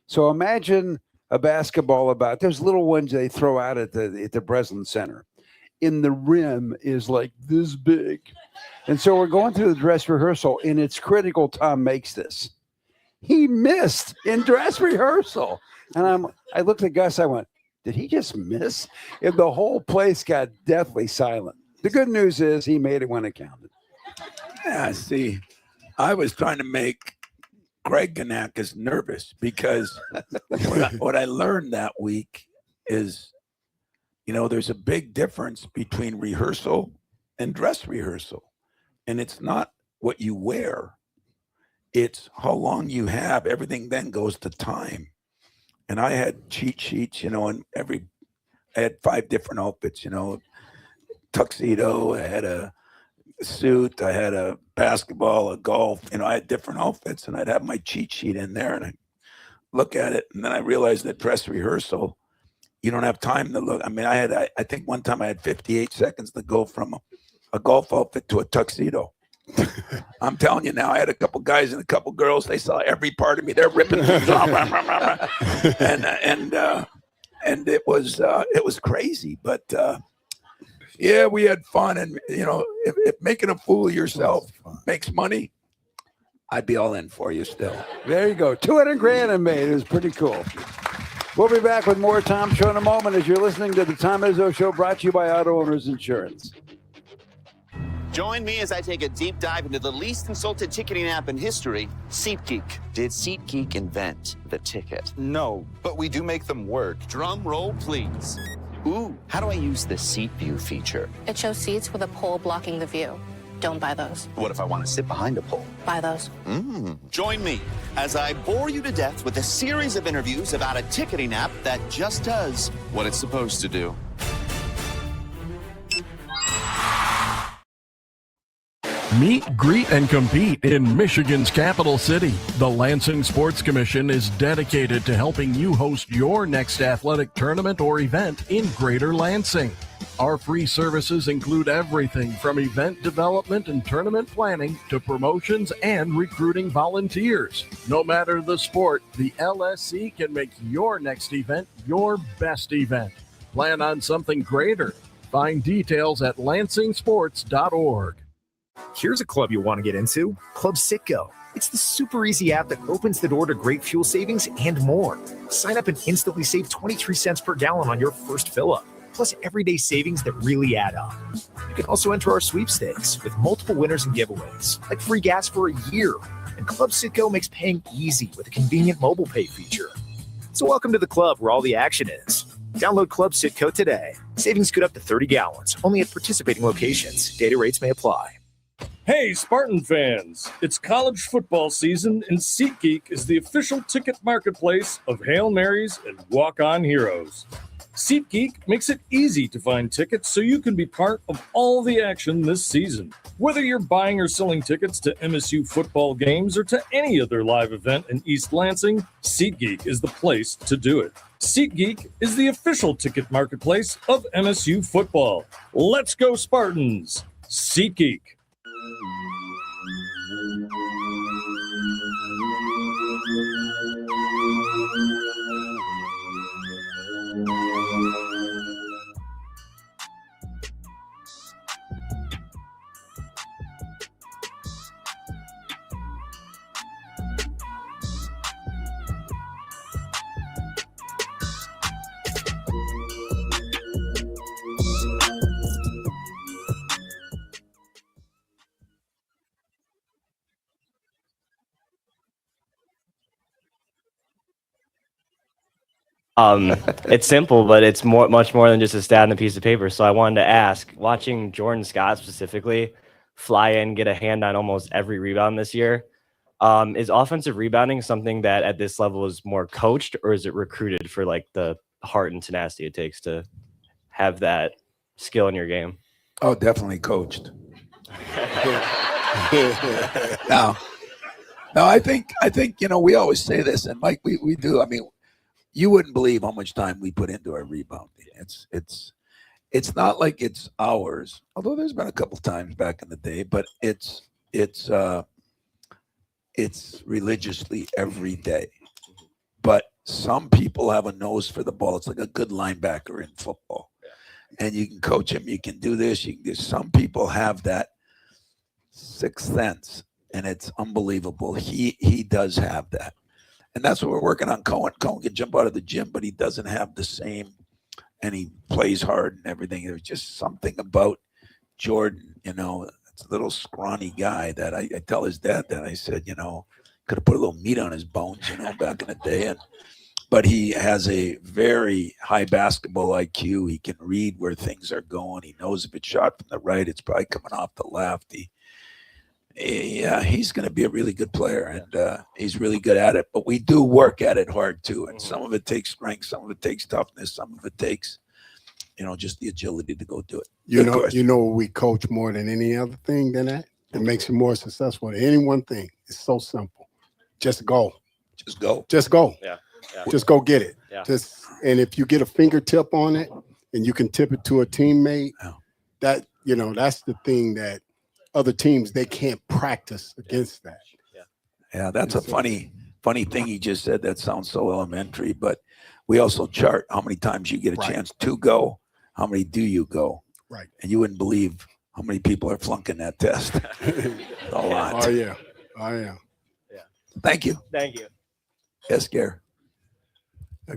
So imagine a basketball those little ones they throw out at the Breslin Center. In the rim is like this big. And so we're going through the dress rehearsal, and it's critical Tom makes this. He missed in dress rehearsal. And I looked at Gus, I went, did he just miss? And the whole place got deathly silent. The good news is he made it when it counted. Yeah, see, I was trying to make Greg Ganakis nervous because what I learned that week is, there's a big difference between rehearsal and dress rehearsal. And it's not what you wear. It's how long you have. Everything then goes to time. And I had cheat sheets, and I had 5 different outfits, tuxedo, I had a suit, I had a basketball, a golf, I had different outfits, and I'd have my cheat sheet in there, and I look at it, and then I realized that dress rehearsal, you don't have time to look. I mean, I think one time I had 58 seconds to go from a golf outfit to a tuxedo. I'm telling you now, I had a couple guys and a couple girls. They saw every part of me. They're ripping things off, and it was crazy. But yeah, we had fun, and if making a fool of yourself makes money, I'd be all in for you still. There you go, $200,000 I made. It was pretty cool. We'll be back with more Tom Show in a moment as you're listening to the Tom Izzo Show, brought to you by Auto Owners Insurance. Join me as I take a deep dive into the least insulted ticketing app in history, SeatGeek. Did SeatGeek invent the ticket? No, but we do make them work. Drum roll, please. Ooh, how do I use the Seat View feature? It shows seats with a pole blocking the view. Don't buy those. What if I want to sit behind a pole? Buy those. Join me as I bore you to death with a series of interviews about a ticketing app that just does what it's supposed to do. Meet, greet, and compete in Michigan's capital city. The Lansing Sports Commission is dedicated to helping you host your next athletic tournament or event in Greater Lansing. Our free services include everything from event development and tournament planning to promotions and recruiting volunteers. No matter the sport, the LSC can make your next event your best event. Plan on something greater. Find details at lansingsports.org. Here's a club you'll want to get into, Club Citgo. It's the super easy app that opens the door to great fuel savings and more. Sign up and instantly save 23 cents per gallon on your first fill-up, plus everyday savings that really add up. You can also enter our sweepstakes with multiple winners and giveaways, like free gas for a year. And Club Citgo makes paying easy with a convenient mobile pay feature. So welcome to the club where all the action is. Download Club Citgo today. Savings good up to 30 gallons, only at participating locations. Data rates may apply. Hey, Spartan fans! It's college football season, and SeatGeek is the official ticket marketplace of Hail Marys and walk-on heroes. SeatGeek makes it easy to find tickets so you can be part of all the action this season. Whether you're buying or selling tickets to MSU football games or to any other live event in East Lansing, SeatGeek is the place to do it. SeatGeek is the official ticket marketplace of MSU football. Let's go Spartans! SeatGeek. It's simple, but it's much more than just a stat on a piece of paper. So I wanted to ask, watching Jordan Scott specifically fly in, get a hand on almost every rebound this year, is offensive rebounding something that at this level is more coached, or is it recruited for like the heart and tenacity it takes to have that skill in your game? Oh, definitely coached. No, I think we always say this, and Mike, we do. I mean, you wouldn't believe how much time we put into our rebounding. It's not like it's ours, although there's been a couple times back in the day, but it's religiously every day. But some people have a nose for the ball. It's like a good linebacker in football. And you can coach him. You can do this. You can do. Some people have that sixth sense, and it's unbelievable. He does have that, and that's what we're working on. Cohen can jump out of the gym, but he doesn't have the same. And he plays hard and everything. There's just something about Jordan. It's a little scrawny guy that I tell his dad that I said, could have put a little meat on his bones, back in the day. But he has a very high basketball IQ. He can read where things are going. He knows if it's shot from the right, it's probably coming off the left. He's going to be a really good player, and he's really good at it. But we do work at it hard too, and some of it takes strength, some of it takes toughness, some of it takes, just the agility to go do it. We coach more than any other thing than that. It makes you more successful than any one thing. It's so simple. Just go. Just go. Just go. Yeah. Just go get it. Yeah. And if you get a fingertip on it and you can tip it to a teammate, that's the thing that other teams, they can't practice against that. Yeah, that's a funny thing he just said. That sounds so elementary, but we also chart how many times you get a chance to go, how many do you go. Right. And you wouldn't believe how many people are flunking that test. A lot. Oh yeah. Thank you. Thank you. Yes, Gary.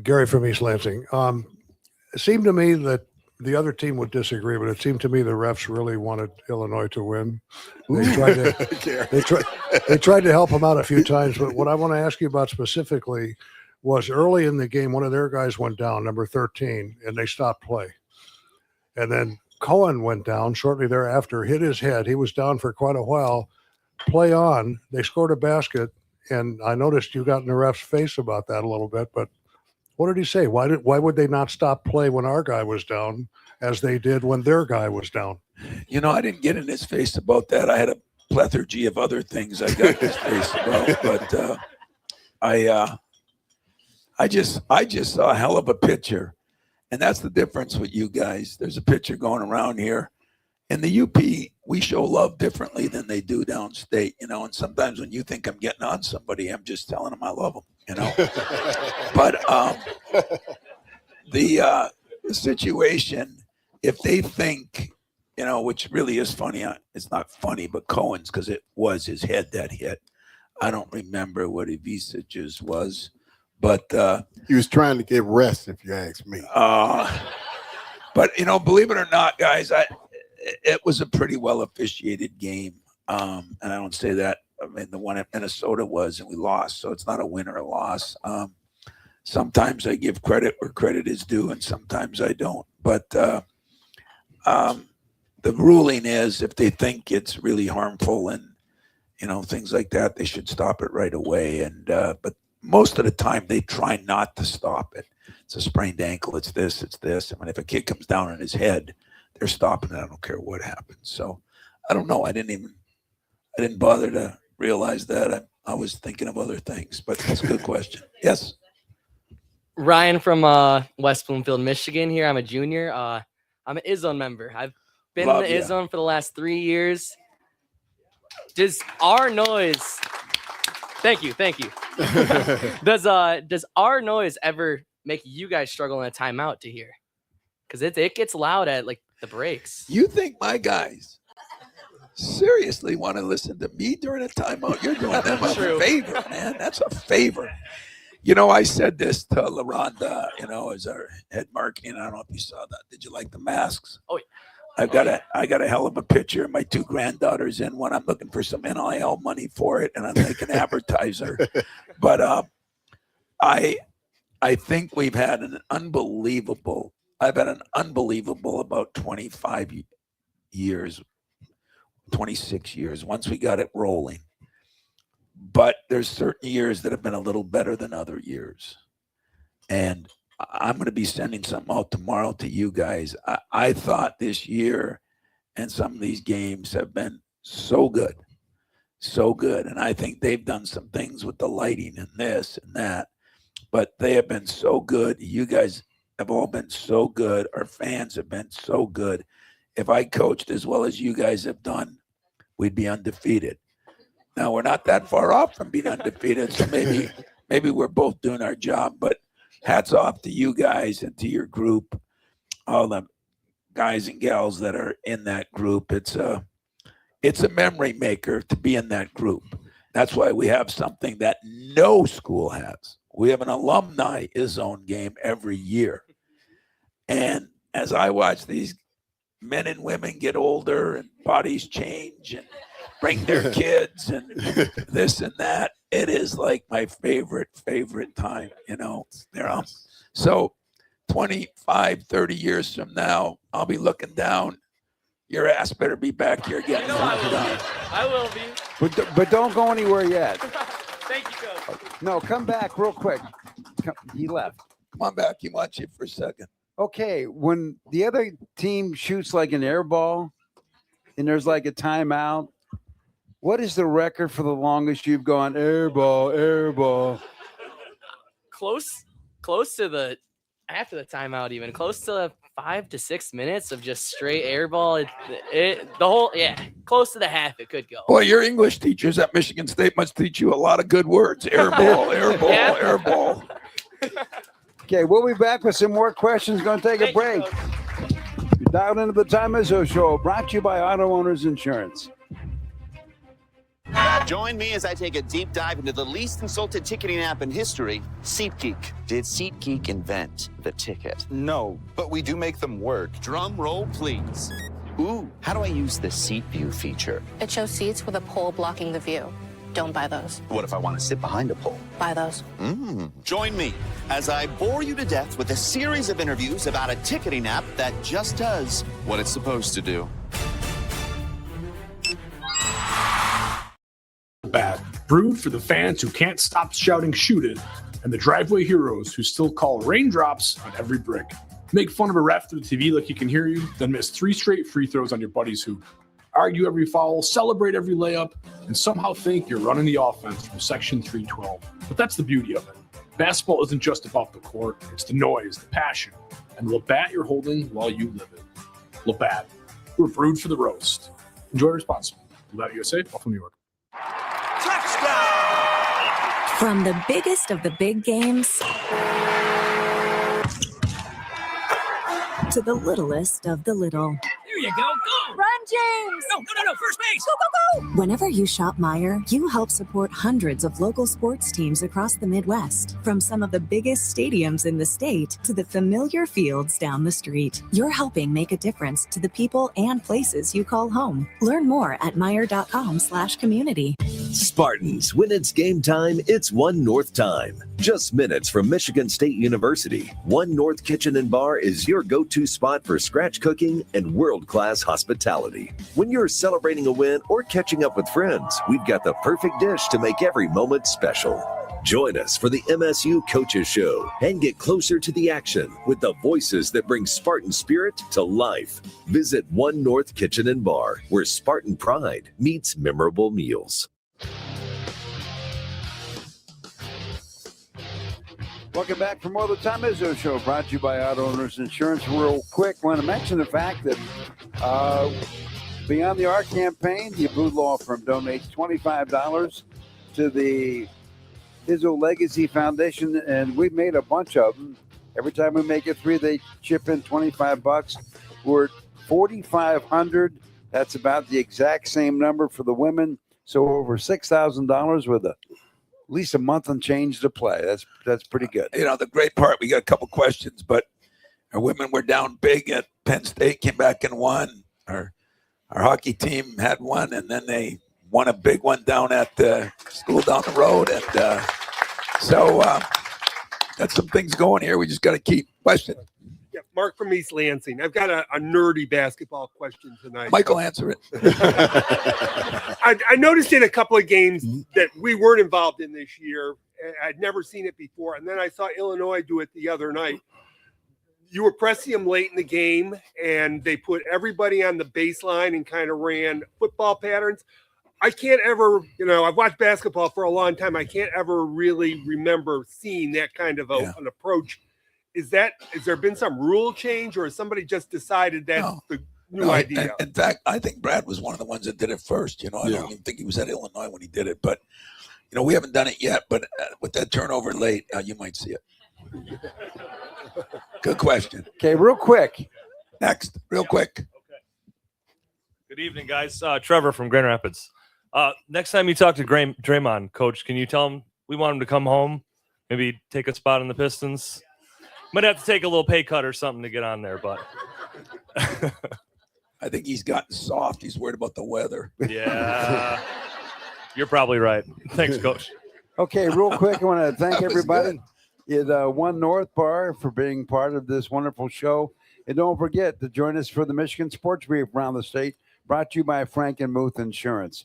Gary from East Lansing. It seemed to me that the other team would disagree, but it seemed to me the refs really wanted Illinois to win. They tried to help them out a few times, but what I want to ask you about specifically was early in the game, one of their guys went down, number 13, and they stopped play. And then Cohen went down shortly thereafter, hit his head. He was down for quite a while. Play on. They scored a basket, and I noticed you got in the ref's face about that a little bit, but what did he say? Why would they not stop play when our guy was down as they did when their guy was down? I didn't get in his face about that. I had a plethora of other things I got in his face about, but I just saw a hell of a picture, and that's the difference with you guys. There's a picture going around here. In the UP, we show love differently than they do downstate, and sometimes when you think I'm getting on somebody, I'm just telling them I love them, But the situation, if they think, which really is funny, it's not funny, but Cohen's, because it was his head that hit. I don't remember what Ivisage's was, but he was trying to get rest, if you ask me. But believe it or not, guys, it was a pretty well officiated game, and I don't say that. I mean, the one at Minnesota was, and we lost, so it's not a win or a loss. Sometimes I give credit where credit is due, and sometimes I don't. But the ruling is, if they think it's really harmful and things like that, they should stop it right away. And but most of the time, they try not to stop it. It's a sprained ankle. It's this. It's this. I mean, if a kid comes down on his head, they're stopping it. I don't care what happens. So I don't know. I didn't bother to realize that. I was thinking of other things, but that's a good question. Yes. Ryan from West Bloomfield, Michigan here. I'm a junior. I'm an Izzone member. I've been in the Izzone for the last 3 years. Does our noise Thank you. Does our noise ever make you guys struggle in a timeout to hear? Because it gets loud at like the breaks. You think my guys seriously want to listen to me during a timeout? You're doing them a favor, man. That's a favor. I said this to LaRonda, as our head marketing. I don't know if you saw that. Did you like the masks? Oh, yeah. I got a hell of a picture of my two granddaughters in one. I'm looking for some NIL money for it, and I'm like an advertiser. But I think we've had an unbelievable, I've had an unbelievable about 25 years, 26 years, once we got it rolling. But there's certain years that have been a little better than other years. And I'm going to be sending something out tomorrow to you guys. I thought this year and some of these games have been so good. So good. And I think they've done some things with the lighting and this and that. But they have been so good. You guys have all been so good. Our fans have been so good. If I coached as well as you guys have done, we'd be undefeated. Now, we're not that far off from being undefeated, so maybe we're both doing our job. But hats off to you guys and to your group, all the guys and gals that are in that group. It's a memory maker to be in that group. That's why we have something that no school has. We have an alumni Izzone game every year. And as I watch these men and women get older and bodies change and bring their kids and this and that, it is like my favorite time, So 25, 30 years from now, I'll be looking down. Your ass better be back here getting done. I will be. But don't go anywhere yet. Thank you, Coach. No, come back real quick. He left. Come on back. He wants you for a second. Okay, when the other team shoots like an air ball and there's like a timeout, what is the record for the longest you've gone air ball, air ball? Close to the after the timeout, even close to 5 to 6 minutes of just straight air ball. Close to the half it could go. Boy, your English teachers at Michigan State must teach you a lot of good words. Air ball, air ball, air ball. Okay, we'll be back with some more questions. Going to take a break. You're dialed into the Tom Izzo Show, brought to you by Auto Owners Insurance. Join me as I take a deep dive into the least insulted ticketing app in history, SeatGeek. Did SeatGeek invent the ticket? No, but we do make them work. Drum roll, please. Ooh, how do I use the Seat View feature? It shows seats with a pole blocking the view. Don't buy those. What if I want to sit behind a pole? Buy those. Join me as I bore you to death with a series of interviews about a ticketing app that just does what it's supposed to do. Bad. Brewed for the fans who can't stop shouting shoot it, and the driveway heroes who still call raindrops on every brick. Make fun of a ref through the TV like he can hear you, then miss 3 straight free throws on your buddy's hoop. Argue every foul, celebrate every layup, and somehow think you're running the offense from Section 312. But that's the beauty of it. Basketball isn't just about the court, it's the noise, the passion, and the Labatt you're holding while you live it. Labatt, we're brewed for the roast. Enjoy responsibly. Labatt USA, Buffalo, New York. From the biggest of the big games to the littlest of the little. Here you go. Go. Run, James! No. First base. Go, go, go! Whenever you shop Meijer, you help support hundreds of local sports teams across the Midwest. From some of the biggest stadiums in the state to the familiar fields down the street. You're helping make a difference to the people and places you call home. Learn more at Meijer.com/community. Spartans, when it's game time, it's One North time. Just minutes from Michigan State University, One North Kitchen and Bar is your go-to spot for scratch cooking and world-class hospitality. When you're celebrating a win or catching up with friends, we've got the perfect dish to make every moment special. Join us for the MSU Coaches Show and get closer to the action with the voices that bring Spartan spirit to life. Visit One North Kitchen and Bar, where Spartan pride meets memorable meals. Welcome back for more of the Tom Izzo Show, brought to you by Auto Owners Insurance. Real quick, want to mention the fact that Beyond the Arc campaign, the Abboud Law Firm donates $25 to the Izzo Legacy Foundation, and we've made a bunch of them. Every time we make it 3, they chip in $25. We're at $4,500. That's about the exact same number for the women. So over $6,000 with at least a month and change to play. That's pretty good. The great part, we got a couple questions, but our women were down big at Penn State, came back and won. Our hockey team had one, and then they won a big one down at the school down the road. And so got some things going here. We just got to keep questioning. Yeah, Mark from East Lansing. I've got a nerdy basketball question tonight. Michael, answer it. I noticed in a couple of games that we weren't involved in this year. I'd never seen it before. And then I saw Illinois do it the other night. You were pressing them late in the game, and they put everybody on the baseline and kind of ran football patterns. I can't ever, I've watched basketball for a long time. I can't ever really remember seeing that kind of an approach. Has there been some rule change, or has somebody just decided that's the new idea? In fact, I think Brad was one of the ones that did it first. I don't even think he was at Illinois when he did it. But, we haven't done it yet. But with that turnover late, you might see it. Good question. Okay, real quick. Next, real quick. Good evening, guys. Trevor from Grand Rapids. Next time you talk to Draymond, Coach, can you tell him we want him to come home, maybe take a spot on the Pistons? Might have to take a little pay cut or something to get on there, but I think he's gotten soft. He's worried about the weather. Yeah, you're probably right. Thanks, Coach. Okay, real quick, I want to thank That was everybody at One North Bar for being part of this wonderful show. And don't forget to join us for the Michigan Sports Brief around the state, brought to you by Frank and Muth Insurance.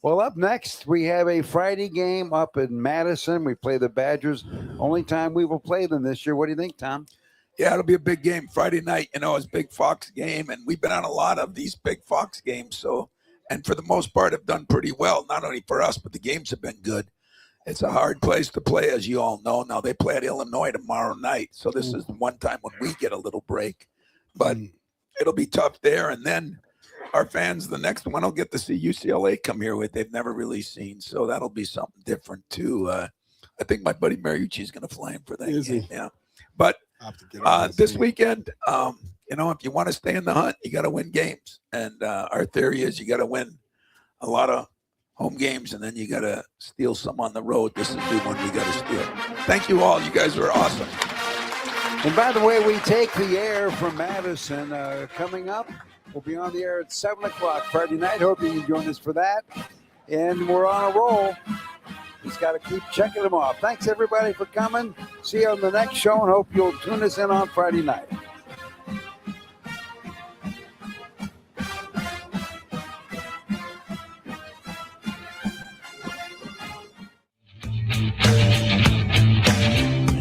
Well, up next, we have a Friday game up in Madison. We play the Badgers. Only time we will play them this year. What do you think, Tom? Yeah, it'll be a big game Friday night. It's Big Fox game, and we've been on a lot of these Big Fox games. So, and for the most part, have done pretty well. Not only for us, but the games have been good. It's a hard place to play, as you all know. Now they play at Illinois tomorrow night, so this is the one time when we get a little break. But it'll be tough there, and then our fans, the next one, will get to see UCLA come here with they've never really seen. So that'll be something different too. I think my buddy Mariucci is going to fly in for that game. Yeah. But this weekend, if you want to stay in the hunt, you got to win games. And our theory is you got to win a lot of home games, and then you got to steal some on the road. This is the one we got to steal. Thank you all. You guys are awesome. And by the way, we take the air from Madison coming up. We'll be on the air at 7 o'clock Friday night. Hope you can join us for that. And we're on a roll. Just got to keep checking them off. Thanks, everybody, for coming. See you on the next show, and hope you'll tune us in on Friday night.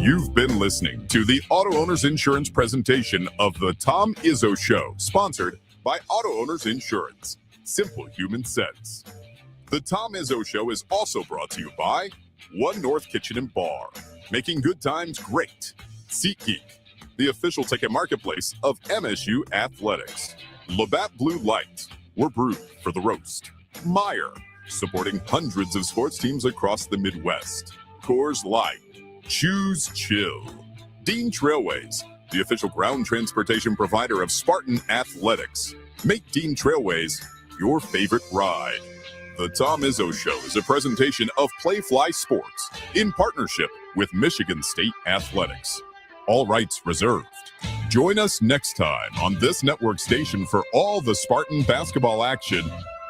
You've been listening to the Auto Owners Insurance presentation of the Tom Izzo Show, sponsored by Auto Owners Insurance. Simple human sense. The Tom Izzo Show is also brought to you by One North Kitchen and Bar, making good times great. SeatGeek, the official ticket marketplace of MSU Athletics. Labatt Blue Light, we're brewed for the roast. Meyer, supporting hundreds of sports teams across the Midwest. Coors Light, choose chill. Dean Trailways, the official ground transportation provider of Spartan Athletics. Make Dean Trailways your favorite ride. The Tom Izzo Show is a presentation of Playfly Sports in partnership with Michigan State Athletics. All rights reserved. Join us next time on this network station for all the Spartan basketball action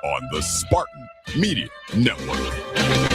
on the Spartan Media Network.